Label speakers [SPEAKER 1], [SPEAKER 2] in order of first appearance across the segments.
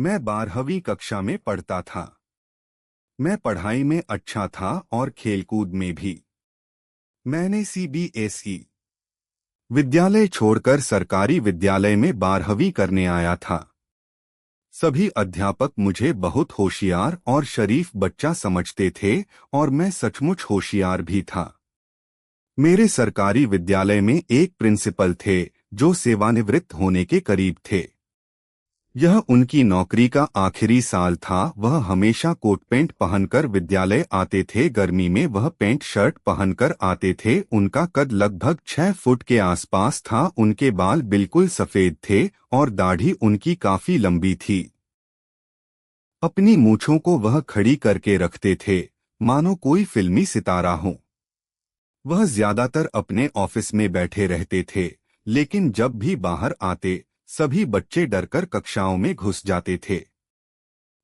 [SPEAKER 1] मैं 12वीं कक्षा में पढ़ता था। मैं पढ़ाई में अच्छा था और खेलकूद में भी। मैंने सीबीएसई विद्यालय छोड़कर सरकारी विद्यालय में 12वीं करने आया था। सभी अध्यापक मुझे बहुत होशियार और शरीफ बच्चा समझते थे और मैं सचमुच होशियार भी था। मेरे सरकारी विद्यालय में एक प्रिंसिपल थे जो सेवानिवृत्त होने के करीब थे। यह उनकी नौकरी का आखिरी साल था। वह हमेशा कोट पैंट पहनकर विद्यालय आते थे। गर्मी में वह पैंट शर्ट पहनकर आते थे। उनका कद लगभग 6 फुट के आसपास था। उनके बाल बिल्कुल सफेद थे और दाढ़ी उनकी काफी लंबी थी। अपनी मूंछों को वह खड़ी करके रखते थे, मानो कोई फिल्मी सितारा हो। वह ज्यादातर अपने ऑफिस में बैठे रहते थे, लेकिन जब भी बाहर आते सभी बच्चे डरकर कक्षाओं में घुस जाते थे।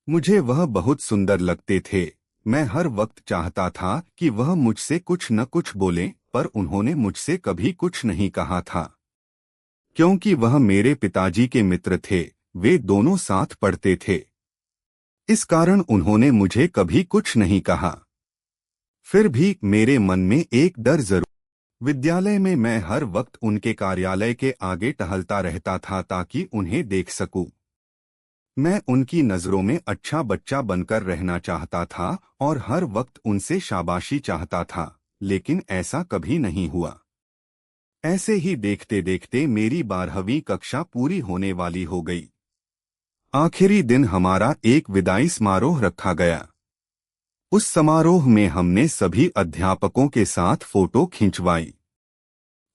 [SPEAKER 1] मुझे वह बहुत सुंदर लगते थे। मैं हर वक्त चाहता था कि वह मुझसे कुछ न कुछ बोलें, पर उन्होंने मुझसे कभी कुछ नहीं कहा था। क्योंकि वह मेरे पिताजी के मित्र थे, वे दोनों साथ पढ़ते थे। इस कारण उन्होंने मुझे कभी कुछ नहीं कहा। फिर भी मेरे मन में एक डर जरूर। विद्यालय में मैं हर वक्त उनके कार्यालय के आगे टहलता रहता था ताकि उन्हें देख सकूं। मैं उनकी नजरों में अच्छा बच्चा बनकर रहना चाहता था और हर वक्त उनसे शाबाशी चाहता था, लेकिन ऐसा कभी नहीं हुआ। ऐसे ही देखते देखते मेरी 12वीं कक्षा पूरी होने वाली हो गई। आखिरी दिन हमारा एक विदाई समारोह रखा गया। उस समारोह में हमने सभी अध्यापकों के साथ फोटो खिंचवाई।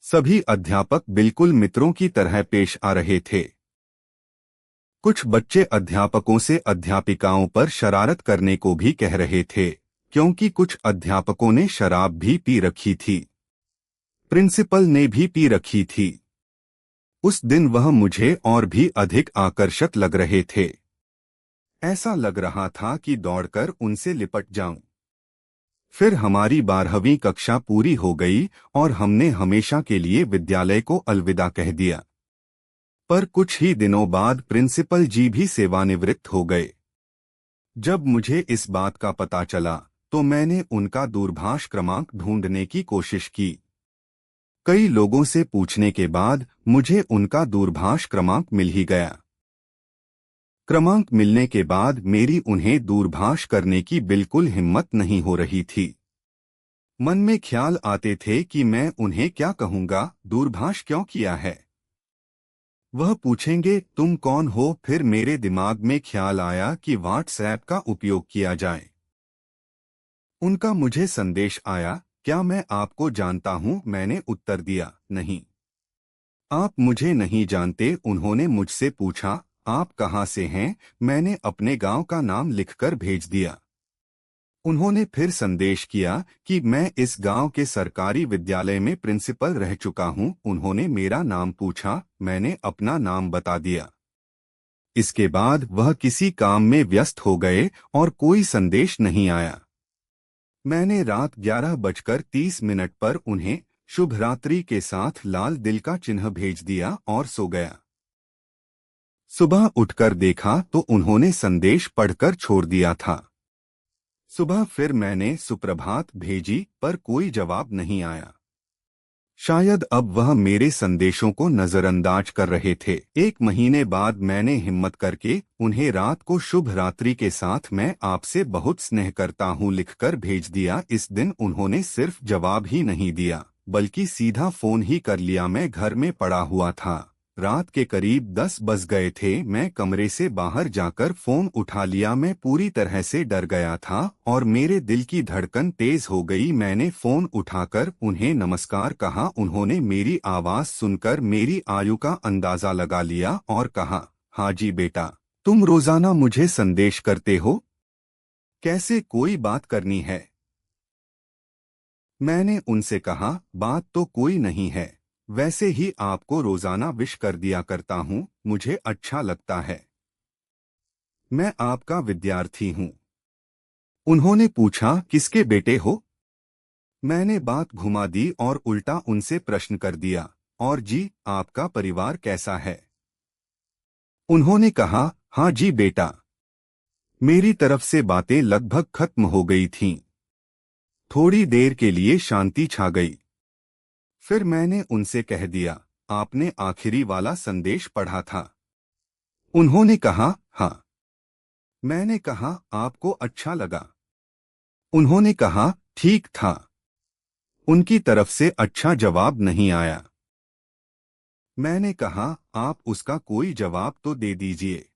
[SPEAKER 1] सभी अध्यापक बिल्कुल मित्रों की तरह पेश आ रहे थे। कुछ बच्चे अध्यापकों से अध्यापिकाओं पर शरारत करने को भी कह रहे थे, क्योंकि कुछ अध्यापकों ने शराब भी पी रखी थी। प्रिंसिपल ने भी पी रखी थी। उस दिन वह मुझे और भी अधिक आकर्षक लग रहे थे। ऐसा लग रहा था कि दौड़कर उनसे लिपट जाऊं। फिर हमारी 12वीं कक्षा पूरी हो गई और हमने हमेशा के लिए विद्यालय को अलविदा कह दिया। पर कुछ ही दिनों बाद प्रिंसिपल जी भी सेवानिवृत्त हो गए। जब मुझे इस बात का पता चला तो मैंने उनका दूरभाष क्रमांक ढूंढने की कोशिश की। कई लोगों से पूछने के बाद मुझे उनका दूरभाष क्रमांक मिल ही गया। क्रमांक मिलने के बाद मेरी उन्हें दूरभाष करने की बिल्कुल हिम्मत नहीं हो रही थी। मन में ख्याल आते थे कि मैं उन्हें क्या कहूंगा, दूरभाष क्यों किया है। वह पूछेंगे तुम कौन हो। फिर मेरे दिमाग में ख्याल आया कि व्हाट्सएप का उपयोग किया जाए। उनका मुझे संदेश आया, क्या मैं आपको जानता हूं। मैंने उत्तर दिया, नहीं। आप मुझे नहीं जानते। उन्होंने मुझसे पूछा, आप कहाँ से हैं। मैंने अपने गांव का नाम लिखकर भेज दिया। उन्होंने फिर संदेश किया कि मैं इस गांव के सरकारी विद्यालय में प्रिंसिपल रह चुका हूं। उन्होंने मेरा नाम पूछा, मैंने अपना नाम बता दिया। इसके बाद वह किसी काम में व्यस्त हो गए और कोई संदेश नहीं आया। मैंने रात 11:30 पर उन्हें शुभ रात्रि के साथ लाल दिल का चिन्ह भेज दिया और सो गया। सुबह उठकर देखा तो उन्होंने संदेश पढ़कर छोड़ दिया था। सुबह फिर मैंने सुप्रभात भेजी, पर कोई जवाब नहीं आया। शायद अब वह मेरे संदेशों को नजरअंदाज कर रहे थे। 1 महीने बाद मैंने हिम्मत करके उन्हें रात को शुभ रात्रि के साथ मैं आपसे बहुत स्नेह करता हूं लिखकर भेज दिया। इस दिन उन्होंने सिर्फ जवाब ही नहीं दिया, बल्कि सीधा फोन ही कर लिया। मैं घर में पड़ा हुआ था। रात के करीब 10 बज गए थे। मैं कमरे से बाहर जाकर फोन उठा लिया। मैं पूरी तरह से डर गया था और मेरे दिल की धड़कन तेज हो गई। मैंने फोन उठाकर उन्हें नमस्कार कहा। उन्होंने मेरी आवाज सुनकर मेरी आयु का अंदाजा लगा लिया और कहा, हाँ जी बेटा, तुम रोजाना मुझे संदेश करते हो, कैसे कोई बात करनी है। मैंने उनसे कहा, बात तो कोई नहीं है, वैसे ही आपको रोजाना विश कर दिया करता हूं, मुझे अच्छा लगता है। मैं आपका विद्यार्थी हूं। उन्होंने पूछा, किसके बेटे हो। मैंने बात घुमा दी और उल्टा उनसे प्रश्न कर दिया, और जी, आपका परिवार कैसा है। उन्होंने कहा, हाँ जी बेटा। मेरी तरफ से बातें लगभग खत्म हो गई थीं। थोड़ी देर के लिए शांति छा गई। फिर मैंने उनसे कह दिया, आपने आखिरी वाला संदेश पढ़ा था? उन्होंने कहा, हाँ। मैंने कहा, आपको अच्छा लगा? उन्होंने कहा, ठीक था। उनकी तरफ से अच्छा जवाब नहीं आया। मैंने कहा, आप उसका कोई जवाब तो दे दीजिए।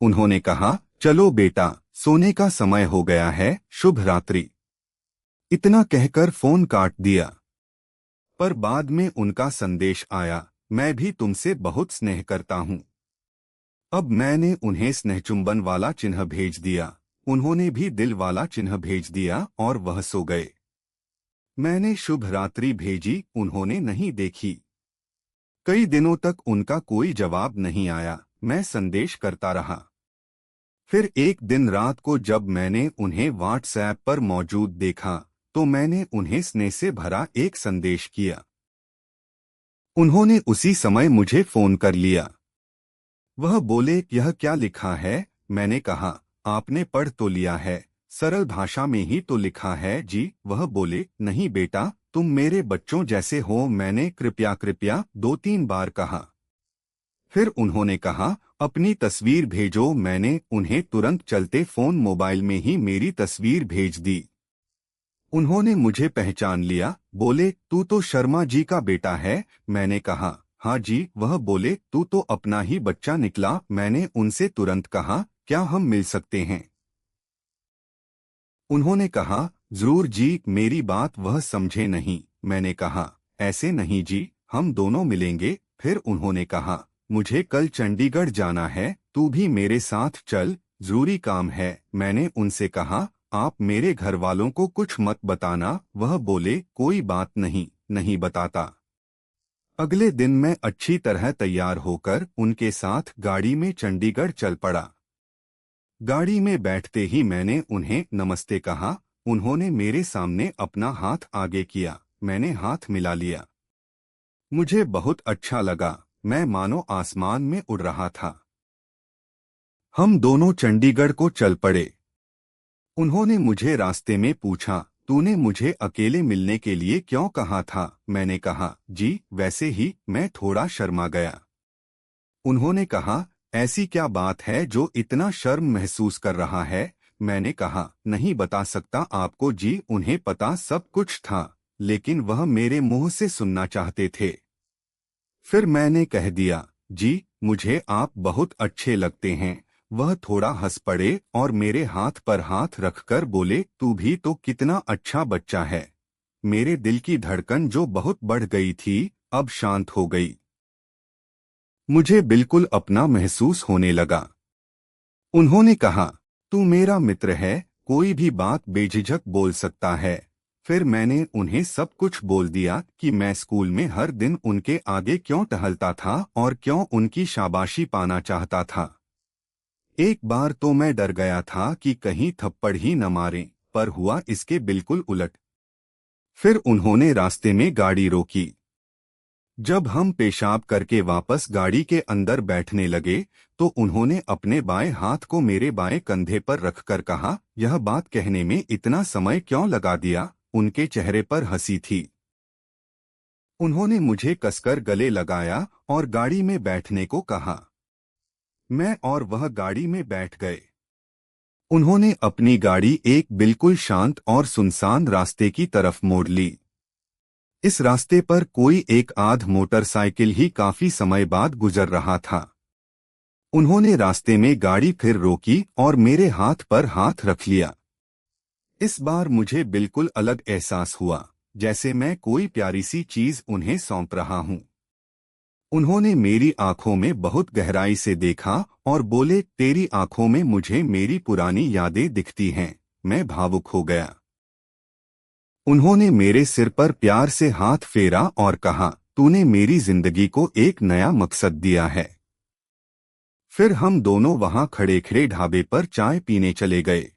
[SPEAKER 1] उन्होंने कहा, चलो बेटा, सोने का समय हो गया है, शुभ रात्रि। इतना कहकर फोन काट दिया। पर बाद में उनका संदेश आया, मैं भी तुमसे बहुत स्नेह करता हूं। अब मैंने उन्हें स्नेहचुंबन वाला चिन्ह भेज दिया। उन्होंने भी दिल वाला चिन्ह भेज दिया और वह सो गए। मैंने शुभ रात्रि भेजी, उन्होंने नहीं देखी। कई दिनों तक उनका कोई जवाब नहीं आया। मैं संदेश करता रहा। फिर एक दिन रात को जब मैंने उन्हें व्हाट्सएप पर मौजूद देखा, तो मैंने उन्हें स्नेह से भरा एक संदेश किया। उन्होंने उसी समय मुझे फोन कर लिया। वह बोले, यह क्या लिखा है? मैंने कहा, आपने पढ़ तो लिया है, सरल भाषा में ही तो लिखा है जी। वह बोले, नहीं बेटा, तुम मेरे बच्चों जैसे हो। मैंने कृपया कृपया 2-3 बार कहा। फिर उन्होंने कहा, अपनी तस्वीर भेजो। मैंने उन्हें तुरंत चलते फोन मोबाइल में ही मेरी तस्वीर भेज दी। उन्होंने मुझे पहचान लिया। बोले, तू तो शर्मा जी का बेटा है। मैंने कहा, हाँ जी। वह बोले, तू तो अपना ही बच्चा निकला। मैंने उनसे तुरंत कहा, क्या हम मिल सकते हैं? उन्होंने कहा, जरूर जी। मेरी बात वह समझे नहीं। मैंने कहा, ऐसे नहीं जी, हम दोनों मिलेंगे। फिर उन्होंने कहा, मुझे कल चंडीगढ़ जाना है, तू भी मेरे साथ चल, जरूरी काम है। मैंने उनसे कहा, आप मेरे घर वालों को कुछ मत बताना। वह बोले, कोई बात नहीं, नहीं बताता। अगले दिन मैं अच्छी तरह तैयार होकर उनके साथ गाड़ी में चंडीगढ़ चल पड़ा। गाड़ी में बैठते ही मैंने उन्हें नमस्ते कहा। उन्होंने मेरे सामने अपना हाथ आगे किया। मैंने हाथ मिला लिया। मुझे बहुत अच्छा लगा। मैं मानो आसमान में उड़ रहा था। हम दोनों चंडीगढ़ को चल पड़े। उन्होंने मुझे रास्ते में पूछा, तूने मुझे अकेले मिलने के लिए क्यों कहा था? मैंने कहा, जी वैसे ही। मैं थोड़ा शर्मा गया। उन्होंने कहा, ऐसी क्या बात है जो इतना शर्म महसूस कर रहा है? मैंने कहा, नहीं बता सकता आपको जी। उन्हें पता सब कुछ था, लेकिन वह मेरे मुंह से सुनना चाहते थे। फिर मैंने कह दिया, जी मुझे आप बहुत अच्छे लगते हैं। वह थोड़ा हंस पड़े और मेरे हाथ पर हाथ रखकर बोले, तू भी तो कितना अच्छा बच्चा है। मेरे दिल की धड़कन जो बहुत बढ़ गई थी, अब शांत हो गई। मुझे बिल्कुल अपना महसूस होने लगा। उन्होंने कहा, तू मेरा मित्र है, कोई भी बात बेझिझक बोल सकता है। फिर मैंने उन्हें सब कुछ बोल दिया कि मैं स्कूल में हर दिन उनके आगे क्यों टहलता था और क्यों उनकी शाबाशी पाना चाहता था। एक बार तो मैं डर गया था कि कहीं थप्पड़ ही न मारें, पर हुआ इसके बिल्कुल उलट। फिर उन्होंने रास्ते में गाड़ी रोकी। जब हम पेशाब करके वापस गाड़ी के अंदर बैठने लगे, तो उन्होंने अपने बाएं हाथ को मेरे बाएं कंधे पर रखकर कहा, यह बात कहने में इतना समय क्यों लगा दिया? उनके चेहरे पर हंसी थी। उन्होंने मुझे कसकर गले लगाया और गाड़ी में बैठने को कहा। मैं और वह गाड़ी में बैठ गए। उन्होंने अपनी गाड़ी एक बिल्कुल शांत और सुनसान रास्ते की तरफ मोड़ ली। इस रास्ते पर कोई एक आध मोटरसाइकिल ही काफी समय बाद गुजर रहा था। उन्होंने रास्ते में गाड़ी फिर रोकी और मेरे हाथ पर हाथ रख लिया। इस बार मुझे बिल्कुल अलग एहसास हुआ, जैसे मैं कोई प्यारी सी चीज उन्हें सौंप रहा हूं। उन्होंने मेरी आंखों में बहुत गहराई से देखा और बोले, तेरी आंखों में मुझे मेरी पुरानी यादें दिखती हैं। मैं भावुक हो गया। उन्होंने मेरे सिर पर प्यार से हाथ फेरा और कहा, तूने मेरी जिंदगी को एक नया मकसद दिया है। फिर हम दोनों वहां खड़े खड़े ढाबे पर चाय पीने चले गए।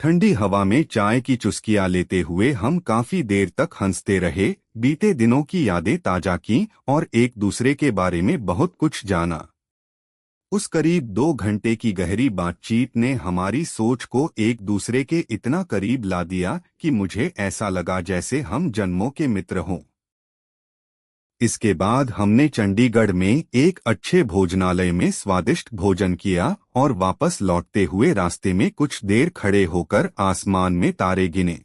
[SPEAKER 1] ठंडी हवा में चाय की चुस्कियां लेते हुए हम काफी देर तक हंसते रहे, बीते दिनों की यादें ताजा की और एक दूसरे के बारे में बहुत कुछ जाना। उस करीब 2 घंटे की गहरी बातचीत ने हमारी सोच को एक दूसरे के इतना करीब ला दिया कि मुझे ऐसा लगा जैसे हम जन्मों के मित्र हों। इसके बाद हमने चंडीगढ़ में एक अच्छे भोजनालय में स्वादिष्ट भोजन किया और वापस लौटते हुए रास्ते में कुछ देर खड़े होकर आसमान में तारे गिने।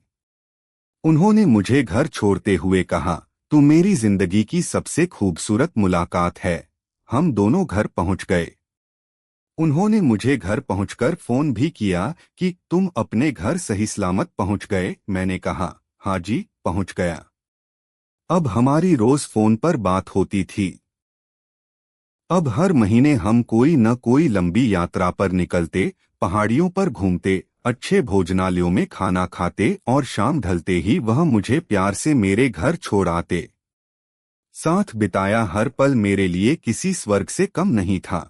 [SPEAKER 1] उन्होंने मुझे घर छोड़ते हुए कहा, तू मेरी जिंदगी की सबसे खूबसूरत मुलाकात है। हम दोनों घर पहुंच गए। उन्होंने मुझे घर पहुंचकर फोन भी किया कि तुम अपने घर सही सलामत पहुंच गए। मैंने कहा, हाँ जी, पहुंच गया। अब हमारी रोज फोन पर बात होती थी। अब हर महीने हम कोई न कोई लंबी यात्रा पर निकलते, पहाड़ियों पर घूमते, अच्छे भोजनालयों में खाना खाते और शाम ढलते ही वह मुझे प्यार से मेरे घर छोड़ आते। साथ बिताया हर पल मेरे लिए किसी स्वर्ग से कम नहीं था।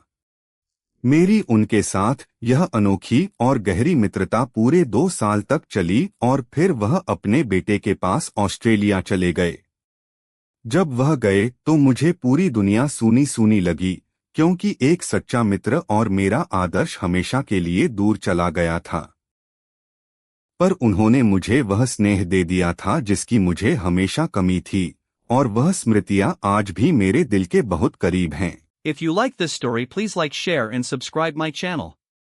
[SPEAKER 1] मेरी उनके साथ यह अनोखी और गहरी मित्रता पूरे 2 साल तक चली और फिर वह अपने बेटे के पास ऑस्ट्रेलिया चले गए। जब वह गए तो मुझे पूरी दुनिया सूनी सूनी लगी, क्योंकि एक सच्चा मित्र और मेरा आदर्श हमेशा के लिए दूर चला गया था। पर उन्होंने मुझे वह स्नेह दे दिया था जिसकी मुझे हमेशा कमी थी, और वह स्मृतियां आज भी मेरे दिल के बहुत करीब हैं।
[SPEAKER 2] If you like this story, please like, share and subscribe my channel.